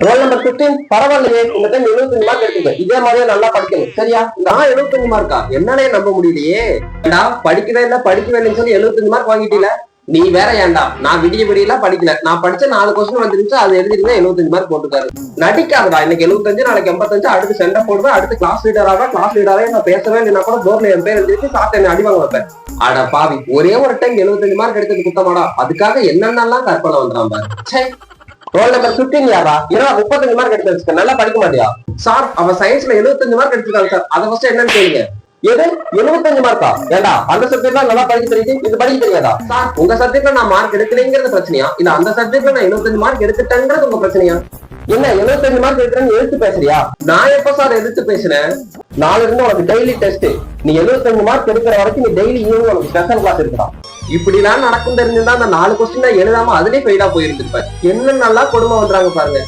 Roll number 15 பரவாயில்லையே, இந்த time 75 mark எடுத்துங்க. இதே மாதிரியே நல்லா படிக்கணும் சரியா? நான் 75 மார்க்கா? என்னாலே நம்ப முடியலையே. படிக்கவே இல்லைன்னு சொல்லி 75 மார்க் வாங்கிட்டீல. நீ வேற ஏன்டா, நான் விடியெல்லாம் படிக்கல, நான் படிச்ச 4 கொஸ்டின் வந்துருந்துச்சு, அது எழுதிருந்தா 75 மார்க் போட்டுக்காரு. நடிக்காதடா. இன்னைக்கு 75, நாளைக்கு 85, அடுத்து சென்டர் போடுவேன், அடுத்து கிளாஸ் லீடராக நான் பேசவே இல்லைன்னா கூட போர்ட்ல என் பேர் எழுதிட்டு சாப்பிட்டு என்ன அடிவாங்க வைப்பேன். அட பாவி, ஒரே ஒரு டைம் 75 மார்க் எடுத்தது குத்தமாடா? அதுக்காக என்னென்னலாம் கற்பனை வந்துடாம பாரு. ரோல் நம்பர் 15 யாரா? 35 மார்க் எடுத்து வச்சுக்க. நல்லா படிக்க மாட்டியா சார்? அவன் சயின்ஸ்ல 75 மார்க் எடுத்துருக்காங்க சார். அதை ஃபர்ஸ்ட் என்னன்னு கேளுங்க. எது 75 மார்க்கா? ஏண்டா அந்த சப்ஜெக்ட்ல நல்லா படிக்க தெரியுது, இது படிக்க தெரியாதா சார்? உங்க சப்ஜெக்ட்ல நான் மார்க் எடுக்கலைங்கிறது பிரச்சனையா, இல்ல அந்த சப்ஜெக்ட்ல நான் 75 மார்க் எடுத்துட்டேங்கிறது உங்க பிரச்சனையா? என்ன 75 மார்க் எடுக்கிறேன்னு எதிர்த்து பேசுறியா? நான் எப்ப சார் எதிர்த்து பேசுறேன்? நாளை இருந்து உனக்கு டெய்லி டெஸ்ட். நீ 75 மார்க் எடுக்கிற வரைக்கும் நீ டெய்லி ஈவினிங் உனக்கு ஸ்பெஷல் கிளாஸ் இருக்கலாம். இப்படி எல்லாம் நடக்கும் தெரிஞ்சிருந்தா அந்த 4 கொஸ்டின் எழுதாம அதுலயே ஃபெயிலா போயிருந்திருப்பேன். என்ன நல்லா கொடுமை வந்துறாங்க பாருங்க.